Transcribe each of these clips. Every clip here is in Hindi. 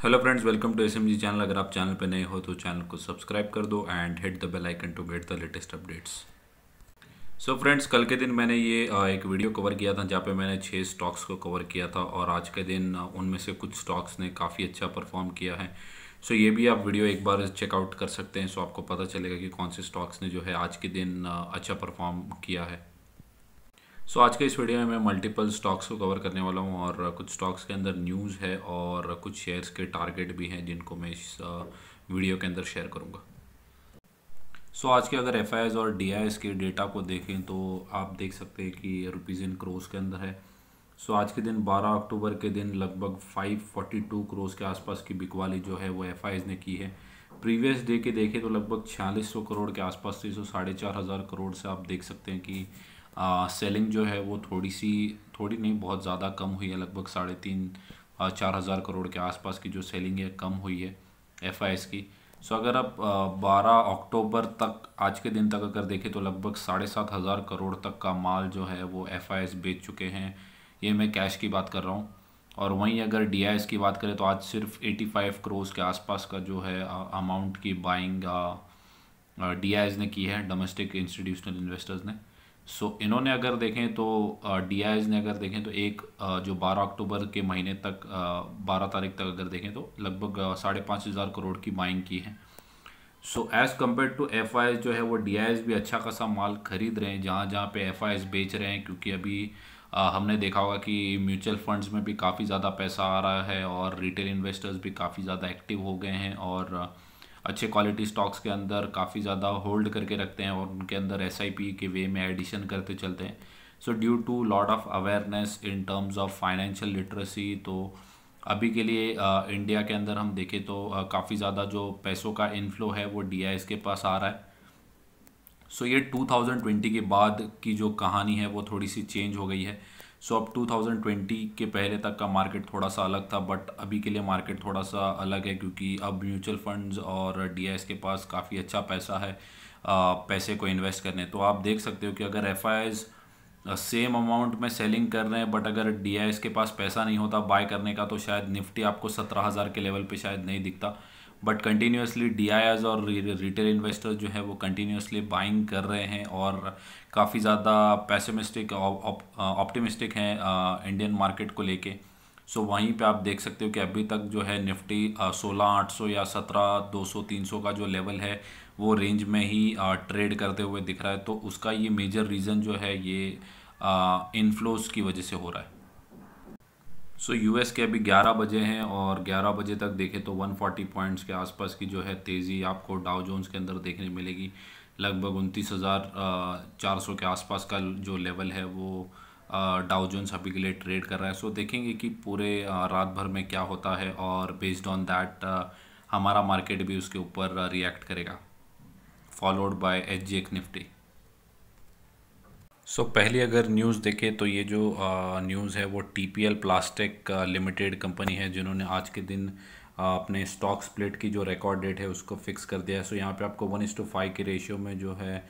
Hello friends, welcome to SMG channel. अगर आप चैनल पे नए हो तो चैनल को सब्सक्राइब कर दो and hit the bell icon to get the latest updates. So friends, कल के दिन मैंने ये एक वीडियो कवर किया था जहाँ पे मैंने 6 स्टॉक्स को कवर किया था और आज के दिन उनमें से कुछ स्टॉक्स ने काफ़ी अच्छा परफॉर्म किया है। सो ये भी आप वीडियो एक बार चेकआउट कर सकते हैं। सो आपको पता चलेगा कि कौन से स्टॉक्स ने जो है आज के दिन अच्छा परफॉर्म किया है। सो आज के इस वीडियो में मैं मल्टीपल स्टॉक्स को कवर करने वाला हूँ और कुछ स्टॉक्स के अंदर न्यूज़ है और कुछ शेयर्स के टारगेट भी हैं जिनको मैं इस वीडियो के अंदर शेयर करूँगा। सो आज के अगर एफ और डी के डेटा को देखें तो आप देख सकते हैं कि रुपीज़ इन क्रोस के अंदर है। सो आज के दिन 12 अक्टूबर के दिन लगभग 542 करोड़ के आसपास की बिकवाली जो है वो एफ ने की है। प्रीवियस डे के देखें तो लगभग 4600 करोड़ के आसपास थी। सो 4500 करोड़ से आप देख सकते हैं कि सेलिंग जो है वो थोड़ी नहीं, बहुत ज़्यादा कम हुई है। लगभग 3,500-4,000 करोड़ के आसपास की जो सेलिंग है कम हुई है एफ की। सो अगर आप 12 अक्टूबर तक, आज के दिन तक अगर देखें तो लगभग 7,500 करोड़ तक का माल जो है वो एफ बेच चुके हैं। ये मैं कैश की बात कर रहा हूँ। और वहीं अगर डी की बात करें तो आज सिर्फ 85 करोड़ के आसपास का जो है अमाउंट की बाइंग डी ने की है, डोमेस्टिक इंस्टीट्यूशनल इन्वेस्टर्स ने। सो इन्होंने अगर देखें तो डी ने अगर देखें तो जो 12 अक्टूबर के महीने तक 12 तारीख तक अगर देखें तो लगभग 5,500 करोड़ की बाइंग की है। So as compared to F जो है वो डी भी अच्छा खासा माल खरीद रहे हैं जहाँ जहाँ पे एफ बेच रहे हैं, क्योंकि अभी हमने देखा होगा कि म्यूचुअल फंड्स में भी काफ़ी ज़्यादा पैसा आ रहा है और रिटेल इन्वेस्टर्स भी काफ़ी ज़्यादा एक्टिव हो गए हैं और अच्छे क्वालिटी स्टॉक्स के अंदर काफ़ी ज़्यादा होल्ड करके रखते हैं और उनके अंदर एसआईपी के वे में एडिशन करते चलते हैं। So due to lot of awareness in terms of financial literacy, तो अभी के लिए इंडिया के अंदर हम देखें तो काफ़ी ज़्यादा जो पैसों का इनफ्लो है वो डीआईएस के पास आ रहा है। सो ये 2020 के बाद की जो कहानी है वो थोड़ी सी चेंज हो गई है। सो अब 2020 के पहले तक का मार्केट थोड़ा सा अलग था, बट अभी के लिए मार्केट थोड़ा सा अलग है क्योंकि अब म्यूचुअल फंड्स और डीआईएस के पास काफ़ी अच्छा पैसा है पैसे को इन्वेस्ट करने। तो आप देख सकते हो कि अगर एफ सेम अमाउंट में सेलिंग कर रहे हैं, बट अगर डी के पास पैसा नहीं होता बाय करने का तो शायद निफ्टी आपको 17,000 के लेवल पे शायद नहीं दिखता। बट कंटिन्यूसली डी और रिटेल इन्वेस्टर्स जो है वो कंटिन्यूसली बाइंग कर रहे हैं और काफ़ी ज़्यादा पैसिमिस्टिक ऑप्टिमिस्टिक हैं इंडियन मार्केट को लेके। सो वहीं पे आप देख सकते हो कि अभी तक जो है निफ्टी 16,800 या 17,200-300 का जो लेवल है वो रेंज में ही ट्रेड करते हुए दिख रहा है। तो उसका ये मेजर रीज़न जो है ये इनफ्लोज की वजह से हो रहा है। सो यूएस के अभी 11 बजे हैं और 11 बजे तक देखें तो 140 पॉइंट्स के आसपास की जो है तेज़ी आपको डाउ जोन्स के अंदर देखने मिलेगी। लगभग 29,400 के आसपास का जो लेवल है वो डाउ जोन्स अभी के लिए ट्रेड कर रहा है। सो देखेंगे कि पूरे रात भर में क्या होता है और बेस्ड ऑन दैट हमारा मार्केट भी उसके ऊपर रिएक्ट करेगा, फॉलोड बाय एसजीएक्स निफ्टी। सो पहली अगर न्यूज़ देखें तो ये जो न्यूज़ है वो टीपीएल प्लास्टिक लिमिटेड कंपनी है जिन्होंने आज के दिन अपने स्टॉक स्प्लिट की जो रिकॉर्ड डेट है उसको फिक्स कर दिया है। सो यहाँ पे आपको 1:5 के रेशियो में जो है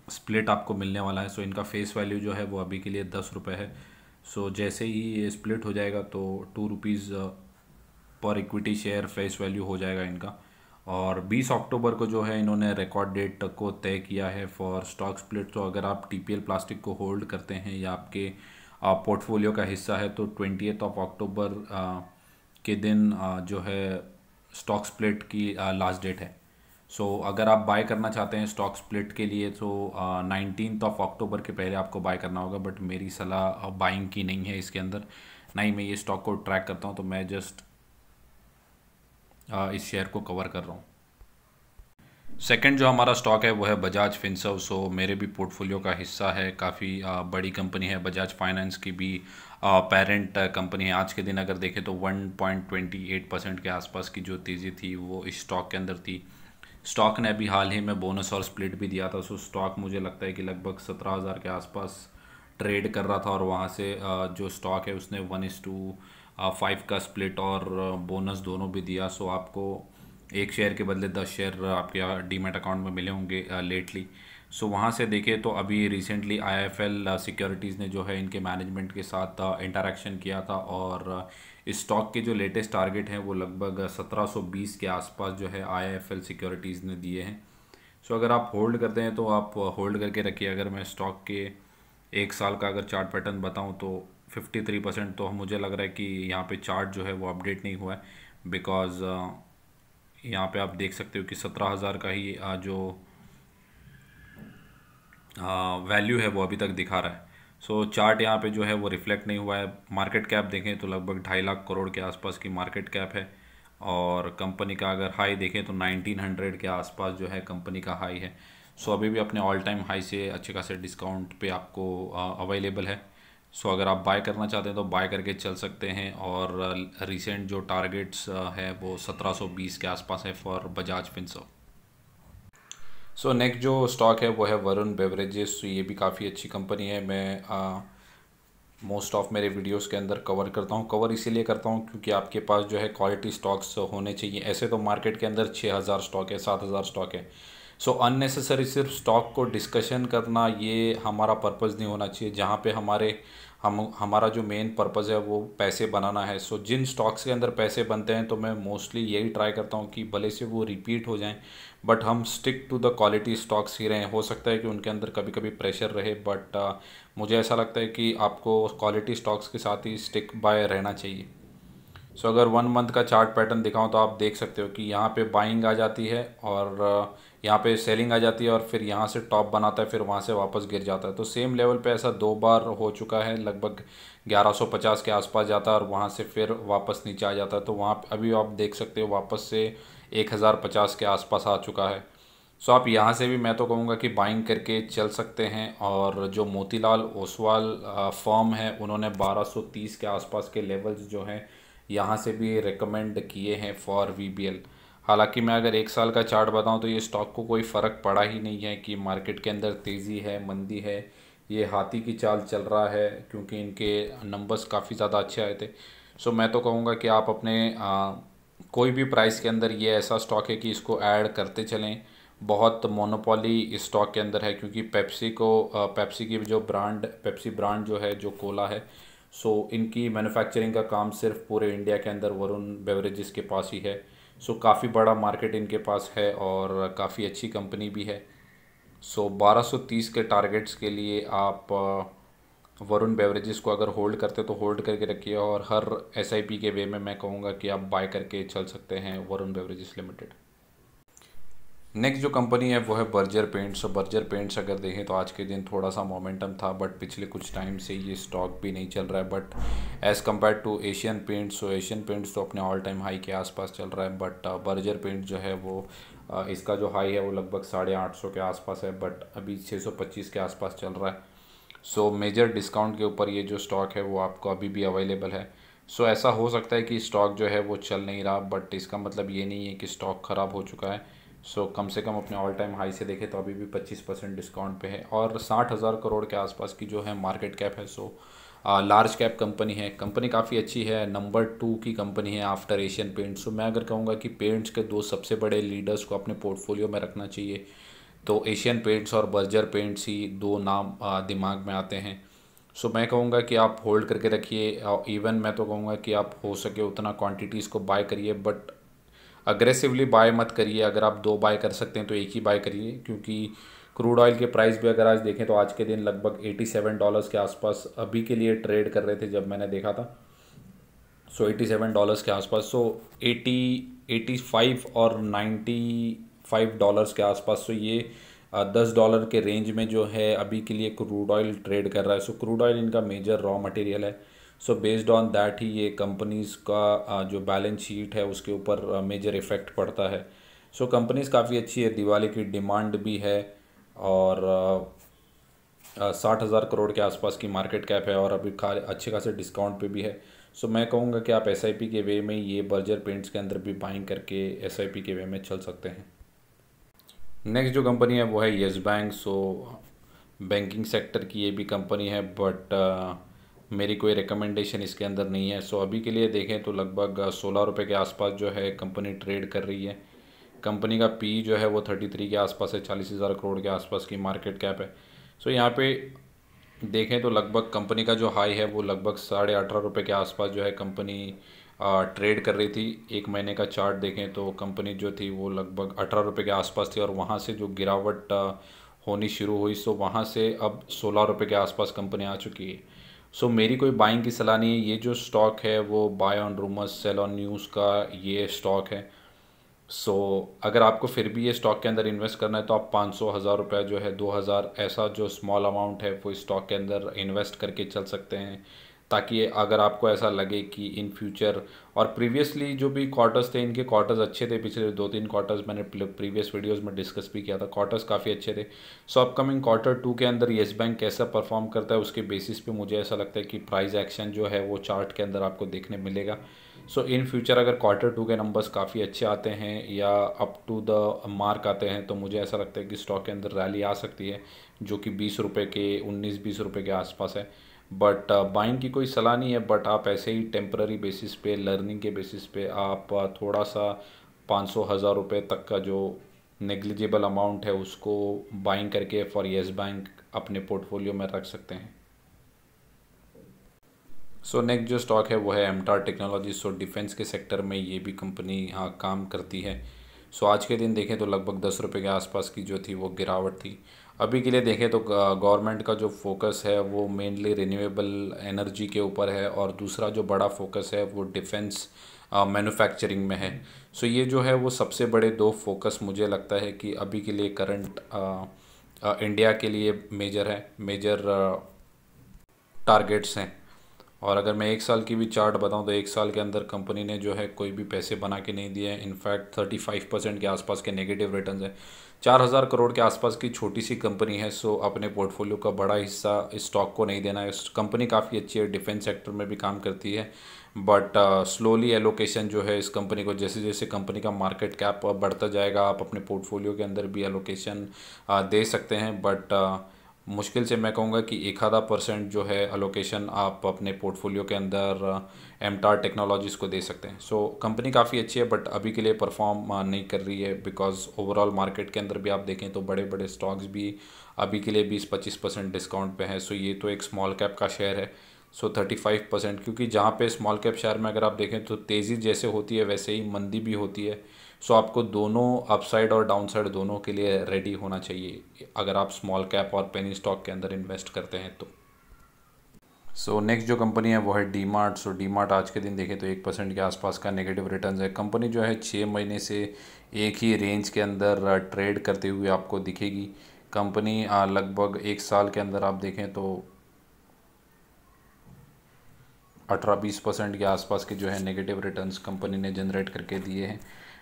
स्प्लिट आपको मिलने वाला है। सो इनका फेस वैल्यू जो है वो अभी के लिए 10 रुपये है। सो जैसे ही ये स्प्लिट हो जाएगा तो 2 रुपीज़ पर इक्विटी शेयर फेस वैल्यू हो जाएगा इनका। और 20 अक्टूबर को जो है इन्होंने रिकॉर्ड डेट को तय किया है फॉर स्टॉक स्प्लिट। तो अगर आप टीपीएल प्लास्टिक को होल्ड करते हैं या आपके पोर्टफोलियो का हिस्सा है तो 20 अक्टूबर के दिन जो है स्टॉक स्प्लिट की लास्ट डेट है। सो अगर आप बाय करना चाहते हैं स्टॉक स्प्लिट के लिए तो 19 अक्टूबर के पहले आपको बाय करना होगा, बट मेरी सलाह बाइंग की नहीं है इसके अंदर, ना ही मैं ये स्टॉक को ट्रैक करता हूँ, तो मैं जस्ट इस शेयर को कवर कर रहा हूँ। सेकंड जो हमारा स्टॉक है वो है बजाज फिनसर्व। सो मेरे भी पोर्टफोलियो का हिस्सा है, काफ़ी बड़ी कंपनी है। बजाज फाइनेंस की भी पेरेंट कंपनी है। आज के दिन अगर देखें तो 1.28% के आसपास की जो तेज़ी थी वो इस स्टॉक के अंदर थी। स्टॉक ने अभी हाल ही में बोनस और स्प्लिट भी दिया था। सो स्टॉक मुझे लगता है कि लगभग 17,000 के आसपास ट्रेड कर रहा था और वहाँ से जो स्टॉक है उसने 1:5 का स्प्लिट और बोनस दोनों भी दिया। सो आपको एक शेयर के बदले 10 शेयर आपके डीमैट अकाउंट में मिले होंगे लेटली। सो वहाँ से देखें तो अभी रिसेंटली IIFL सिक्योरिटीज़ ने जो है इनके मैनेजमेंट के साथ इंटरेक्शन किया था, और इस स्टॉक के जो लेटेस्ट टारगेट हैं वो लगभग 1720 के आसपास जो है IIFL सिक्योरिटीज़ ने दिए हैं। सो अगर आप होल्ड करते हैं तो आप होल्ड करके रखिए। अगर मैं स्टॉक के एक साल का अगर चार्ट पैटर्न बताऊं तो 53% तो मुझे लग रहा है कि यहाँ पे चार्ट जो है वो अपडेट नहीं हुआ है, बिकॉज़ यहाँ पे आप देख सकते हो कि 17,000 का ही जो वैल्यू है वो अभी तक दिखा रहा है। सो चार्ट यहाँ पे जो है वो रिफ्लेक्ट नहीं हुआ है। मार्केट कैप देखें तो लगभग 2.5 लाख करोड़ के आसपास की मार्केट कैप है, और कंपनी का अगर हाई देखें तो 1900 के आसपास जो है कंपनी का हाई है। सो अभी भी अपने ऑल टाइम हाई से अच्छे खासे डिस्काउंट पे आपको अवेलेबल है। सो अगर आप बाय करना चाहते हैं तो बाय करके चल सकते हैं, और रिसेंट जो टारगेट्स है वो 1720 के आसपास है for Bajaj Finserv. So next जो स्टॉक है वो है वरुण बेवरेजेस। तो ये भी काफ़ी अच्छी कंपनी है। मैं मोस्ट ऑफ मेरे वीडियोस के अंदर कवर करता हूँ। कवर इसीलिए करता हूँ क्योंकि आपके पास जो है क्वालिटी स्टॉक्स होने चाहिए। ऐसे तो मार्केट के अंदर 6000 स्टॉक है, 7000 स्टॉक है। सो अननेसेसरी सिर्फ स्टॉक को डिस्कशन करना ये हमारा पर्पज़ नहीं होना चाहिए। जहाँ पे हमारा जो मेन पर्पज़ है वो पैसे बनाना है। सो जिन स्टॉक्स के अंदर पैसे बनते हैं तो मैं मोस्टली यही ट्राई करता हूँ कि भले से वो रिपीट हो जाएं, बट हम stick to the quality stocks ही रहें। हो सकता है कि उनके अंदर कभी कभी प्रेशर रहे, बट मुझे ऐसा लगता है कि आपको क्वालिटी स्टॉक्स के साथ ही स्टिक बाय रहना चाहिए। सो अगर 1 मंथ का चार्ट पैटर्न दिखाऊं तो आप देख सकते हो कि यहाँ पे बाइंग आ जाती है, और यहाँ पे सेलिंग आ जाती है, और फिर यहाँ से टॉप बनाता है, फिर वहाँ से वापस गिर जाता है। तो सेम लेवल पे ऐसा 2 बार हो चुका है। लगभग 1150 के आसपास जाता है और वहाँ से फिर वापस नीचे आ जाता है। तो वहाँ पे अभी आप देख सकते हो वापस से 1050 के आसपास आ चुका है। सो आप यहाँ से भी मैं तो कहूँगा कि बाइंग करके चल सकते हैं। और जो मोतीलाल ओसवाल फर्म है उन्होंने 1230 के आसपास के लेवल्स जो हैं यहाँ से भी रिकमेंड किए हैं फॉर VBL। हालांकि मैं अगर एक साल का चार्ट बताऊं तो ये स्टॉक को कोई फ़र्क पड़ा ही नहीं है कि मार्केट के अंदर तेज़ी है मंदी है। ये हाथी की चाल चल रहा है क्योंकि इनके नंबर्स काफ़ी ज़्यादा अच्छे आए थे। सो मैं तो कहूँगा कि आप अपने कोई भी प्राइस के अंदर ये ऐसा स्टॉक है कि इसको ऐड करते चलें। बहुत मोनोपोली इस स्टॉक के अंदर है, क्योंकि पेप्सी की जो ब्रांड, पेप्सी ब्रांड जो है, जो कोला है, सो इनकी मैन्युफैक्चरिंग का काम सिर्फ पूरे इंडिया के अंदर वरुण बेवरेजेस के पास ही है। सो काफ़ी बड़ा मार्केट इनके पास है और काफ़ी अच्छी कंपनी भी है। सो 1230 के टारगेट्स के लिए आप वरुण बेवरेजेस को अगर होल्ड करते तो होल्ड करके रखिए, और हर SIP के वे में मैं कहूँगा कि आप बाय करके चल सकते हैं वरुण बेवरेजेस लिमिटेड। नेक्स्ट जो कंपनी है वो है बर्जर पेंट्स। और बर्जर पेंट्स अगर देखें तो आज के दिन थोड़ा सा मोमेंटम था, बट पिछले कुछ टाइम से ये स्टॉक भी नहीं चल रहा है। But as compared to Asian Paints, तो एशियन पेंट्स तो अपने ऑल टाइम हाई के आसपास चल रहा है, बट बर्जर पेंट्स जो है वो इसका जो हाई है वो लगभग 850 के आसपास है, बट अभी 625 के आसपास चल रहा है। सो मेजर डिस्काउंट के ऊपर ये जो स्टॉक है वो आपको अभी भी अवेलेबल है। सो ऐसा हो सकता है कि स्टॉक जो है वो चल नहीं रहा, बट इसका मतलब ये नहीं है कि स्टॉक ख़राब हो चुका है। सो कम से कम अपने ऑल टाइम हाई से देखें तो अभी भी 25% डिस्काउंट पे है, और 60,000 करोड़ के आसपास की जो है मार्केट कैप है। सो लार्ज कैप कंपनी है, कंपनी काफ़ी अच्छी है। नंबर 2 की कंपनी है आफ्टर एशियन पेंट्स। सो मैं अगर कहूँगा कि पेंट्स के 2 सबसे बड़े लीडर्स को अपने पोर्टफोलियो में रखना चाहिए तो एशियन पेंट्स और बर्जर पेंट्स ही 2 नाम दिमाग में आते हैं। सो मैं कहूँगा कि आप होल्ड करके रखिए। इवन मैं तो कहूँगा कि आप हो सके उतना क्वांटिटीज़ को बाय करिए, बट अग्रेसिवली बाय मत करिए। अगर आप 2 बाय कर सकते हैं तो एक ही बाय करिए, क्योंकि क्रूड ऑयल के प्राइस भी अगर आज देखें तो आज के दिन लगभग $87 के आसपास अभी के लिए ट्रेड कर रहे थे जब मैंने देखा था। सो $87 के आसपास, सो 85 और $95 के आसपास। सो ये $10 के रेंज में जो है अभी के लिए क्रूड ऑयल ट्रेड कर रहा है। सो क्रूड ऑयल इनका मेजर रॉ मटेरियल है। So based on that he ये कंपनीज़ का जो बैलेंस शीट है उसके ऊपर मेजर इफ़ेक्ट पड़ता है। सो कंपनीज़ काफ़ी अच्छी है, दिवाली की डिमांड भी है, और 60,000 करोड़ के आसपास की मार्केट कैप है, और अभी अच्छे खासे डिस्काउंट पे भी है। सो मैं कहूँगा कि आप SIP के वे में ये बर्जर पेंट्स के अंदर भी बाइंग करके SIP के वे में चल सकते हैं। नेक्स्ट जो कंपनी है वो है येस बैंक। सो बैंकिंग सेक्टर की ये भी कंपनी है, बट मेरी कोई रिकमेंडेशन इसके अंदर नहीं है। सो अभी के लिए देखें तो लगभग 16 रुपये के आसपास जो है कंपनी ट्रेड कर रही है। कंपनी का पी जो है वो 33 के आसपास है, 40,000 करोड़ के आसपास की मार्केट कैप है। सो यहाँ पे देखें तो लगभग कंपनी का जो हाई है वो लगभग 18.5 रुपये के आसपास जो है कंपनी ट्रेड कर रही थी। एक महीने का चार्ट देखें तो कंपनी जो थी वो लगभग 18 रुपये के आसपास थी, और वहाँ से जो गिरावट होनी शुरू हुई, सो वहाँ से अब 16 रुपये के आसपास कंपनी आ चुकी है। सो मेरी कोई बाइंग की सलाह नहीं है। ये जो स्टॉक है वो buy on rumours sell on news का ये स्टॉक है। सो अगर आपको फिर भी ये स्टॉक के अंदर इन्वेस्ट करना है तो आप 500 हज़ार रुपये जो है 2,000 ऐसा जो स्मॉल अमाउंट है वो स्टॉक के अंदर इन्वेस्ट करके चल सकते हैं, ताकि अगर आपको ऐसा लगे कि इन फ्यूचर, और प्रीवियसली जो भी क्वार्टर्स थे इनके क्वार्टर्स अच्छे थे, पिछले 2-3 क्वार्टर्स मैंने प्रीवियस वीडियोस में डिस्कस भी किया था, क्वार्टर्स काफ़ी अच्छे थे। सो अपकमिंग Q2 के अंदर येस बैंक कैसा परफॉर्म करता है उसके बेसिस पे मुझे ऐसा लगता है कि प्राइस एक्शन जो है वो चार्ट के अंदर आपको देखने मिलेगा। सो इन फ्यूचर अगर Q2 के नंबर्स काफ़ी अच्छे आते हैं या अप टू द मार्क आते हैं तो मुझे ऐसा लगता है कि स्टॉक के अंदर रैली आ सकती है, जो कि 20 रुपये के 19-20 रुपये के आसपास है। बट बाइंग की कोई सलाह नहीं है, बट आप ऐसे ही टेम्पररी बेसिस पे, लर्निंग के बेसिस पे आप थोड़ा सा 500,000 रुपये तक का जो नेग्लिजिबल अमाउंट है उसको बाइंग करके फॉर येस बैंक अपने पोर्टफोलियो में रख सकते हैं। सो नेक्स्ट जो स्टॉक है वो है एमटार टेक्नोलॉजी। सो डिफेंस के सेक्टर में ये भी कंपनी यहाँ काम करती है। सो आज के दिन देखें तो लगभग 10 रुपये के आसपास की जो थी वो गिरावट थी। अभी के लिए देखें तो गवर्नमेंट का जो फोकस है वो मेनली रिन्यूएबल एनर्जी के ऊपर है, और दूसरा जो बड़ा फोकस है वो डिफेंस मैन्युफैक्चरिंग में है। सो ये जो है वो सबसे बड़े दो फोकस मुझे लगता है कि अभी के लिए करंट इंडिया के लिए मेजर टारगेट्स हैं। और अगर मैं 1 साल की भी चार्ट बताऊं तो 1 साल के अंदर कंपनी ने जो है कोई भी पैसे बना के नहीं दिए हैं। इनफैक्ट 35% के आसपास के नेगेटिव रिटर्न्स है। 4,000 करोड़ के आसपास की छोटी सी कंपनी है। सो अपने पोर्टफोलियो का बड़ा हिस्सा इस स्टॉक को नहीं देना है। कंपनी काफ़ी अच्छी है, डिफेंस सेक्टर में भी काम करती है, बट स्लोली एलोकेशन जो है इस कंपनी को, जैसे जैसे कंपनी का मार्केट कैप बढ़ता जाएगा आप अपने पोर्टफोलियो के अंदर भी एलोकेशन दे सकते हैं। बट मुश्किल से मैं कहूँगा कि 1-आधा% जो है अलोकेशन आप अपने पोर्टफोलियो के अंदर एमटार टेक्नोलॉजीज़ को दे सकते हैं। सो कंपनी काफ़ी अच्छी है, बट अभी के लिए परफॉर्म नहीं कर रही है, बिकॉज ओवरऑल मार्केट के अंदर भी आप देखें तो बड़े बड़े स्टॉक्स भी अभी के लिए 20-25% डिस्काउंट पे है। सो ये तो एक स्मॉल कैप का शेयर है। सो 35%, क्योंकि जहाँ पे स्मॉल कैप शेयर में अगर आप देखें तो तेज़ी जैसे होती है वैसे ही मंदी भी होती है। सो आपको दोनों अपसाइड और डाउनसाइड दोनों के लिए रेडी होना चाहिए अगर आप स्मॉल कैप और पेनी स्टॉक के अंदर इन्वेस्ट करते हैं तो। सो नेक्स्ट जो कंपनी है वो है डी मार्ट। सो डी मार्ट आज के दिन देखें तो 1% के आसपास का नेगेटिव रिटर्न्स है। कंपनी जो है 6 महीने से एक ही रेंज के अंदर ट्रेड करते हुए आपको दिखेगी। कंपनी लगभग 1 साल के अंदर आप देखें तो 18-20% के आसपास के जो है नेगेटिव रिटर्न्स कंपनी ने जनरेट करके दिए हैं।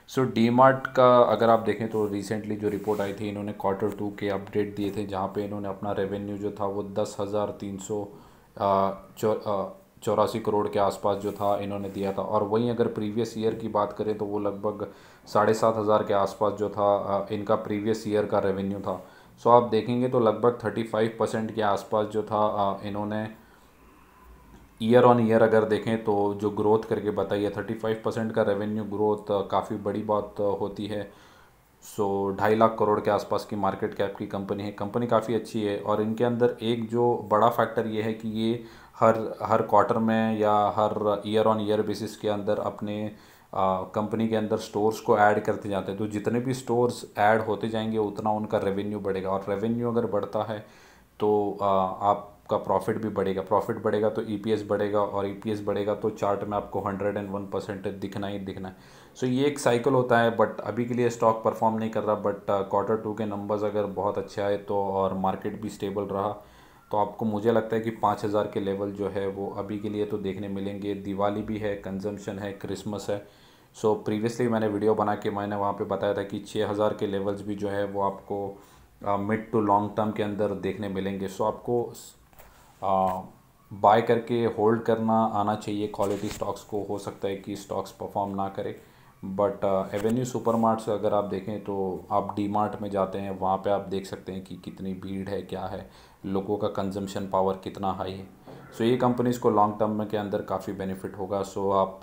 सो डी मार्ट का अगर आप देखें तो रिसेंटली जो रिपोर्ट आई थी, इन्होंने Q2 के अपडेट दिए थे, जहाँ पे इन्होंने अपना रेवेन्यू जो था वो 10,384 करोड़ के आसपास जो था इन्होंने दिया था। और वहीं अगर प्रीवियस ईयर की बात करें तो वो लगभग 7,500 के आसपास जो था इनका प्रीवियस ईयर का रेवेन्यू था। सो आप देखेंगे तो लगभग 35% के आसपास जो था इन्होंने ईयर ऑन ईयर अगर देखें तो जो ग्रोथ करके बताइए, 35% का रेवेन्यू ग्रोथ काफ़ी बड़ी बात होती है। सो 2.5 लाख करोड़ के आसपास की मार्केट कैप की कंपनी है। कंपनी काफ़ी अच्छी है, और इनके अंदर एक जो बड़ा फैक्टर ये है कि ये हर हर क्वार्टर में या हर ईयर ऑन ईयर बेसिस के अंदर अपने कंपनी के अंदर स्टोर्स को ऐड करते जाते हैं। तो जितने भी स्टोर्स ऐड होते जाएंगे उतना उनका रेवेन्यू बढ़ेगा, और रेवेन्यू अगर बढ़ता है तो आपका प्रॉफिट भी बढ़ेगा। प्रॉफिट बढ़ेगा तो ईपीएस बढ़ेगा, और ईपीएस बढ़ेगा तो चार्ट में आपको 101% दिखना ही दिखना है। सो ये एक साइकिल होता है, बट अभी के लिए स्टॉक परफॉर्म नहीं कर रहा। बट Q2 के नंबर्स अगर बहुत अच्छे आए तो, और मार्केट भी स्टेबल रहा, तो आपको मुझे लगता है कि 5,000 के लेवल जो है वो अभी के लिए तो देखने मिलेंगे। दिवाली भी है, कंजम्पशन है, क्रिसमस है। सो प्रीवियसली मैंने वीडियो बना के मैंने वहाँ पे बताया था कि 6,000 के लेवल्स भी जो है वो आपको मिड टू लॉन्ग टर्म के अंदर देखने मिलेंगे। सो आपको बाय करके होल्ड करना आना चाहिए क्वालिटी स्टॉक्स को। हो सकता है कि स्टॉक्स परफॉर्म ना करे, बट एवेन्यू सुपरमार्ट से अगर आप देखें तो आप डी मार्ट में जाते हैं, वहाँ पे आप देख सकते हैं कि कितनी भीड़ है, क्या है, लोगों का कंजम्पशन पावर कितना हाई है। सो ये कंपनीज़ को लॉन्ग टर्म में के अंदर काफ़ी बेनिफिट होगा। सो आप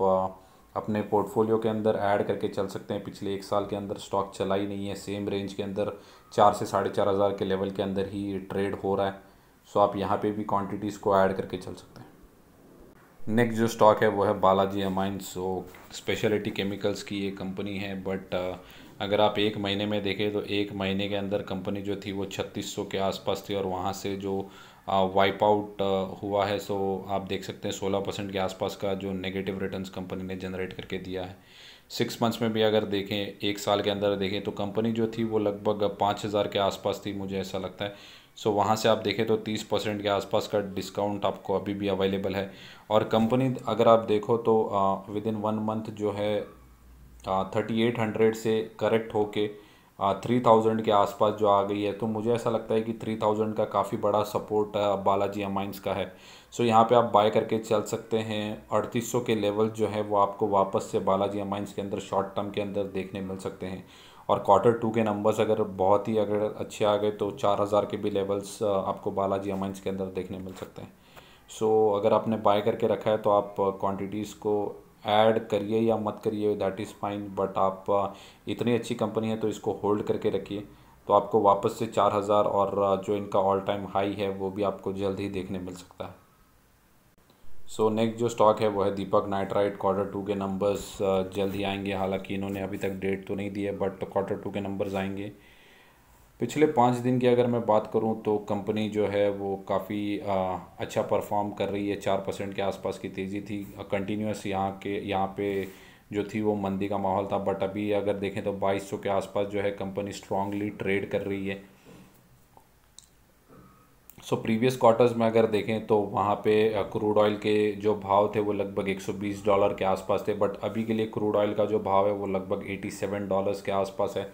अपने पोर्टफोलियो के अंदर ऐड करके चल सकते हैं। पिछले 1 साल के अंदर स्टॉक चला ही नहीं है, सेम रेंज के अंदर 4 से 4,500 के लेवल के अंदर ही ट्रेड हो रहा है। सो आप यहाँ पे भी क्वांटिटीज़ को ऐड करके चल सकते हैं। नेक्स्ट जो स्टॉक है वो है बालाजी अमाइंस। सो स्पेशलिटी केमिकल्स की ये कंपनी है, बट अगर आप 1 महीने में देखें तो 1 महीने के अंदर कंपनी जो थी वो 3600 के आसपास थी, और वहाँ से जो वाइप आउट हुआ है, सो आप देख सकते हैं 16% के आसपास का जो नेगेटिव रिटर्न्स कंपनी ने जनरेट करके दिया है। 6 मंथ्स में भी अगर देखें, 1 साल के अंदर देखें तो कंपनी जो थी वो लगभग 5000 के आसपास थी, मुझे ऐसा लगता है। सो वहाँ से आप देखें तो 30% के आसपास का डिस्काउंट आपको अभी भी अवेलेबल है। और कंपनी अगर आप देखो तो विद इन 1 मंथ जो है 3800 से करेक्ट होके 3000 के आसपास जो आ गई है। तो मुझे ऐसा लगता है कि 3000 का काफ़ी बड़ा सपोर्ट बालाजी अमाइंस का है। सो यहाँ पे आप बाय करके चल सकते हैं। 3800 के लेवल जो है वो आपको वापस से बालाजी अमाइंस के अंदर शॉर्ट टर्म के अंदर देखने मिल सकते हैं। और Q2 के नंबर्स अगर बहुत ही अगर अच्छे आ गए तो 4000 के भी लेवल्स आपको बालाजी अमाइंस के अंदर देखने मिल सकते हैं। सो अगर आपने बाय करके रखा है तो आप क्वांटिटीज़ को ऐड करिए या मत करिए, दैट इज़ फाइन, बट आप इतनी अच्छी कंपनी है तो इसको होल्ड करके रखिए। तो आपको वापस से 4000 और जो इनका ऑल टाइम हाई है वो भी आपको जल्द ही देखने मिल सकता है। सो नेक्स्ट जो स्टॉक है वो है दीपक नाइट्राइट। Q2 के नंबर्स जल्द ही आएंगे, हालांकि इन्होंने अभी तक डेट तो नहीं दी है, बट Q2 के नंबर्स आएंगे। पिछले 5 दिन की अगर मैं बात करूं तो कंपनी जो है वो काफ़ी अच्छा परफॉर्म कर रही है। 4% के आसपास की तेज़ी थी कंटिन्यूस। यहाँ पे जो थी वो मंदी का माहौल था, बट अभी अगर देखें तो 2200 के आसपास जो है कंपनी स्ट्रांगली ट्रेड कर रही है। सो प्रीवियस क्वार्टर्स में अगर देखें तो वहाँ पे क्रूड ऑयल के जो भाव थे वो लगभग $120 के आसपास थे, बट अभी के लिए क्रूड ऑयल का जो भाव है वो लगभग $87 के आसपास है।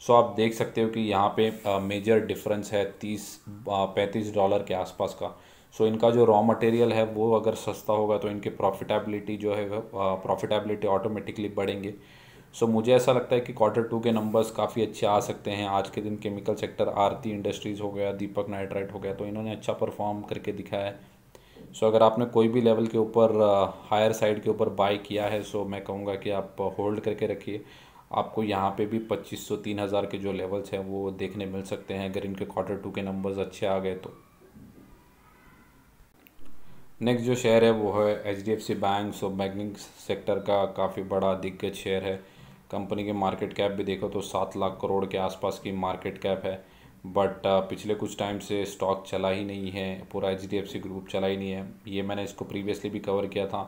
सो आप देख सकते हो कि यहाँ पे मेजर डिफरेंस है 35 के आसपास का। सो इनका जो रॉ मटेरियल है वो अगर सस्ता होगा तो इनके प्रॉफिटेबिलिटी जो है प्रॉफिटेबिलिटी ऑटोमेटिकली बढ़ेंगे। सो मुझे ऐसा लगता है कि Q2 के नंबर्स काफ़ी अच्छे आ सकते हैं। आज के दिन केमिकल सेक्टर, आरती इंडस्ट्रीज़ हो गया, दीपक नाइट्राइट हो गया, तो इन्होंने अच्छा परफॉर्म करके दिखाया है। सो अगर आपने कोई भी लेवल के ऊपर हायर साइड के ऊपर बाय किया है, सो मैं कहूँगा कि आप होल्ड करके रखिए। आपको यहाँ पे भी 2500 3000 के जो लेवल्स हैं वो देखने मिल सकते हैं अगर इनके Q2 के नंबर्स अच्छे आ गए तो। नेक्स्ट जो शेयर है वो है HDFC बैंक। सो बैंकिंग सेक्टर का काफ़ी बड़ा दिग्गज शेयर है। कंपनी के मार्केट कैप भी देखो तो 7 लाख करोड़ के आसपास की मार्केट कैप है, बट पिछले कुछ टाइम से स्टॉक चला ही नहीं है, पूरा HDFC ग्रुप चला ही नहीं है। ये मैंने इसको प्रीवियसली भी कवर किया था।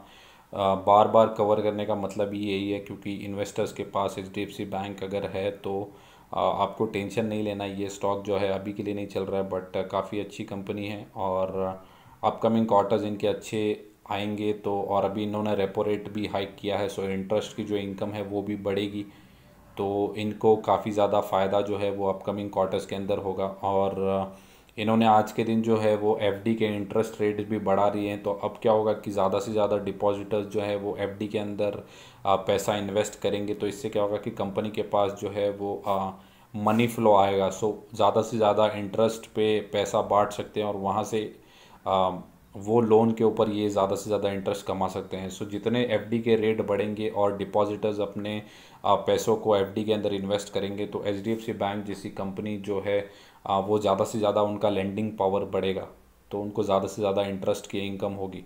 बार बार कवर करने का मतलब ही यही है क्योंकि इन्वेस्टर्स के पास HDFC बैंक अगर है तो आपको टेंशन नहीं लेना। ये स्टॉक जो है अभी के लिए नहीं चल रहा है, बट काफ़ी अच्छी कंपनी है और अपकमिंग क्वार्टर्स इनके अच्छे आएंगे। तो और अभी इन्होंने रेपो रेट भी हाइक किया है, सो इंटरेस्ट की जो इनकम है वो भी बढ़ेगी। तो इनको काफ़ी ज़्यादा फ़ायदा जो है वो अपकमिंग क्वार्टर्स के अंदर होगा। और इन्होंने आज के दिन जो है वो FD के इंटरेस्ट रेट भी बढ़ा रही हैं। तो अब क्या होगा कि ज़्यादा से ज़्यादा डिपॉजिटर्स जो है वो FD के अंदर पैसा इन्वेस्ट करेंगे, तो इससे क्या होगा कि कंपनी के पास जो है वो मनी फ्लो आएगा। सो ज़्यादा से ज़्यादा इंटरेस्ट पे पैसा बांट सकते हैं और वहाँ से वो लोन के ऊपर ये ज़्यादा से ज़्यादा इंटरेस्ट कमा सकते हैं। सो जितने FD के रेट बढ़ेंगे और डिपॉजिटर्स अपने पैसों को FD के अंदर इन्वेस्ट करेंगे तो HDFC बैंक जैसी कंपनी जो है वो ज़्यादा से ज़्यादा उनका लेंडिंग पावर बढ़ेगा, तो उनको ज़्यादा से ज़्यादा इंटरेस्ट की इनकम होगी।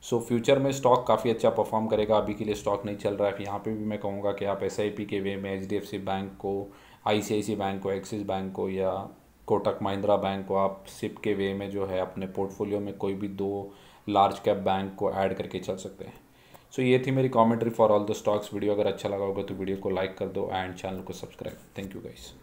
सो फ्यूचर में स्टॉक काफ़ी अच्छा परफॉर्म करेगा। अभी के लिए स्टॉक नहीं चल रहा है। यहाँ पे भी मैं कहूँगा कि आप SIP के वे में HDFC बैंक को, ICICI बैंक को, एक्सिस बैंक को या कोटक महिंद्रा बैंक को आप SIP के वे में जो है अपने पोर्टफोलियो में कोई भी 2 लार्ज कैप बैंक को ऐड करके चल सकते हैं। सो ये थी मेरी commentary for all the stocks. Video अगर अच्छा लगा होगा तो वीडियो को लाइक कर दो एंड चैनल को सब्सक्राइब। Thank you guys.